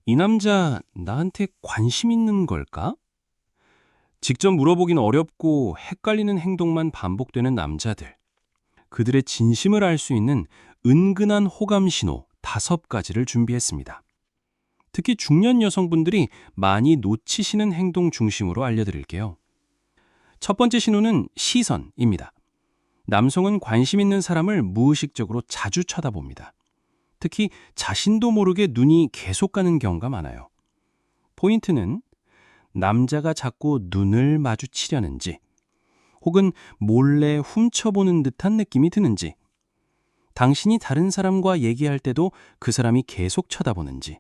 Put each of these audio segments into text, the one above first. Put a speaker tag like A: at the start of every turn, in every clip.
A: 이 남자 나한테 관심 있는 걸까? 직접 물어보긴 어렵고 헷갈리는 행동만 반복되는 남자들. 그들의 진심을 알 수 있는 은근한 호감 신호 5가지를 준비했습니다. 특히 중년 여성분들이 많이 놓치시는 행동 중심으로 알려드릴게요. 첫 번째 신호는 시선입니다. 남성은 관심 있는 사람을 무의식적으로 자주 쳐다봅니다. 특히 자신도 모르게 눈이 계속 가는 경우가 많아요. 포인트는 남자가 자꾸 눈을 마주치려는지, 혹은 몰래 훔쳐보는 듯한 느낌이 드는지, 당신이 다른 사람과 얘기할 때도 그 사람이 계속 쳐다보는지.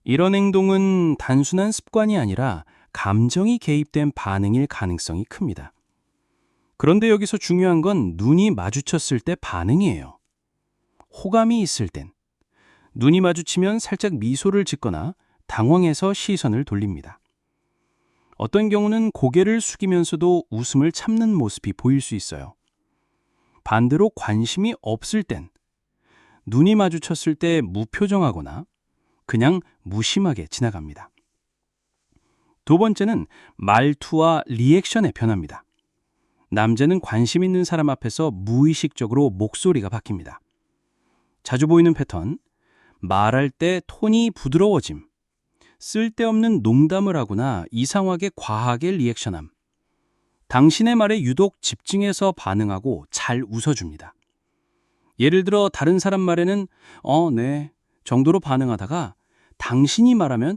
A: 이런 행동은 단순한 습관이 아니라 감정이 개입된 반응일 가능성이 큽니다. 그런데 여기서 중요한 건 눈이 마주쳤을 때 반응이에요. 호감이 있을 땐 눈이 마주치면 살짝 미소를 짓거나 당황해서 시선을 돌립니다. 어떤 경우는 고개를 숙이면서도 웃음을 참는 모습이 보일 수 있어요. 반대로 관심이 없을 땐 눈이 마주쳤을 때 무표정하거나 그냥 무심하게 지나갑니다. 두 번째는 말투와 리액션의 변화입니다. 남자는 관심 있는 사람 앞에서 무의식적으로 목소리가 바뀝니다. 자주 보이는 패턴, 말할 때 톤이 부드러워짐, 쓸데없는 농담을 하거나 이상하게 과하게 리액션함, 당신의 말에 유독 집중해서 반응하고 잘 웃어줍니다. 예를 들어 다른 사람 말에는 네 정도로 반응하다가 당신이 말하면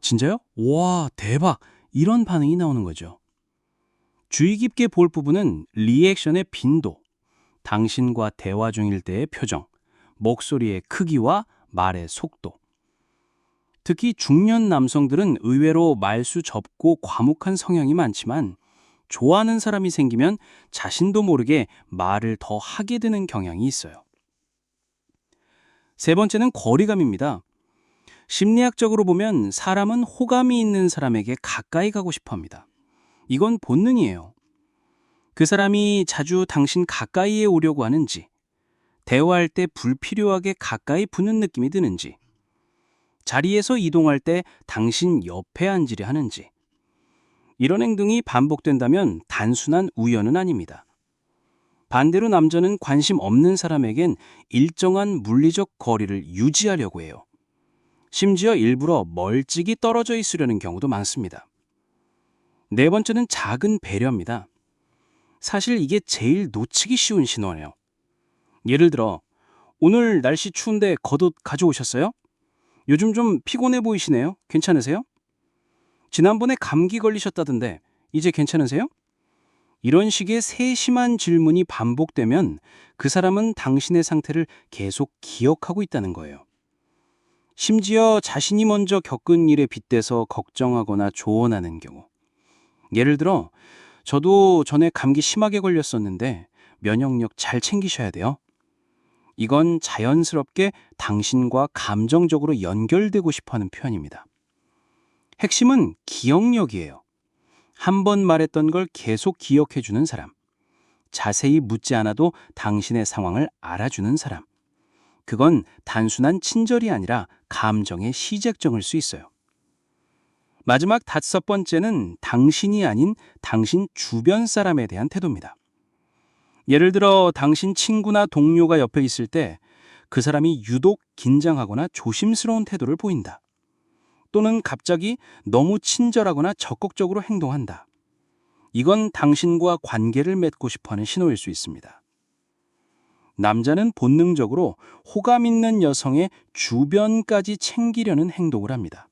A: 진짜요? 와, 대박! 이런 반응이 나오는 거죠. 주의 깊게 볼 부분은 리액션의 빈도, 당신과 대화 중일 때의 표정, 목소리의 크기와 말의 속도. 특히 중년 남성들은 의외로 말수 접고 과묵한 성향이 많지만 좋아하는 사람이 생기면 자신도 모르게 말을 더 하게 되는 경향이 있어요. 세 번째는 거리감입니다. 심리학적으로 보면 사람은 호감이 있는 사람에게 가까이 가고 싶어 합니다. 이건 본능이에요. 그 사람이 자주 당신 가까이에 오려고 하는지, 대화할 때 불필요하게 가까이 붙는 느낌이 드는지, 자리에서 이동할 때 당신 옆에 앉으려 하는지. 이런 행동이 반복된다면 단순한 우연은 아닙니다. 반대로 남자는 관심 없는 사람에겐 일정한 물리적 거리를 유지하려고 해요. 심지어 일부러 멀찍이 떨어져 있으려는 경우도 많습니다. 네 번째는 작은 배려입니다. 사실 이게 제일 놓치기 쉬운 신호예요. 예를 들어, 오늘 날씨 추운데 겉옷 가져오셨어요? 요즘 좀 피곤해 보이시네요. 괜찮으세요? 지난번에 감기 걸리셨다던데 이제 괜찮으세요? 이런 식의 세심한 질문이 반복되면 그 사람은 당신의 상태를 계속 기억하고 있다는 거예요. 심지어 자신이 먼저 겪은 일에 빗대서 걱정하거나 조언하는 경우. 예를 들어, 저도 전에 감기 심하게 걸렸었는데 면역력 잘 챙기셔야 돼요. 이건 자연스럽게 당신과 감정적으로 연결되고 싶어하는 표현입니다. 핵심은 기억력이에요. 한 번 말했던 걸 계속 기억해주는 사람. 자세히 묻지 않아도 당신의 상황을 알아주는 사람. 그건 단순한 친절이 아니라 감정의 시작점일 수 있어요. 마지막 5번째는 당신이 아닌 당신 주변 사람에 대한 태도입니다. 예를 들어 당신 친구나 동료가 옆에 있을 때 그 사람이 유독 긴장하거나 조심스러운 태도를 보인다. 또는 갑자기 너무 친절하거나 적극적으로 행동한다. 이건 당신과 관계를 맺고 싶어하는 신호일 수 있습니다. 남자는 본능적으로 호감 있는 여성의 주변까지 챙기려는 행동을 합니다.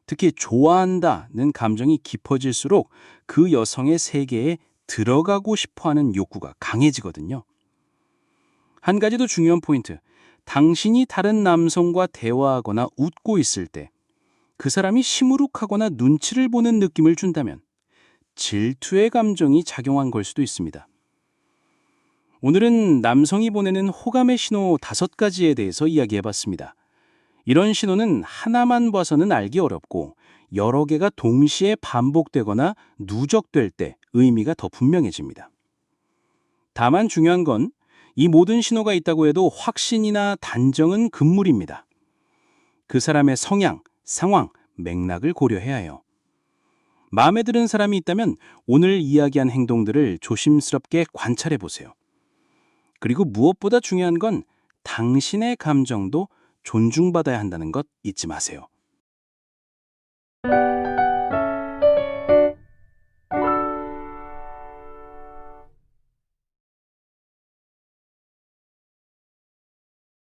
A: 특히 좋아한다는 감정이 깊어질수록 그 여성의 세계에 들어가고 싶어하는 욕구가 강해지거든요. 한 가지 더 중요한 포인트, 당신이 다른 남성과 대화하거나 웃고 있을 때 그 사람이 시무룩하거나 눈치를 보는 느낌을 준다면 질투의 감정이 작용한 걸 수도 있습니다. 오늘은 남성이 보내는 호감의 신호 5가지에 대해서 이야기해봤습니다. 이런 신호는 하나만 봐서는 알기 어렵고 여러 개가 동시에 반복되거나 누적될 때 의미가 더 분명해집니다. 다만 중요한 건 이 모든 신호가 있다고 해도 확신이나 단정은 금물입니다. 그 사람의 성향, 상황, 맥락을 고려해야 해요. 마음에 드는 사람이 있다면 오늘 이야기한 행동들을 조심스럽게 관찰해 보세요. 그리고 무엇보다 중요한 건 당신의 감정도 존중받아야 한다는 것 잊지 마세요.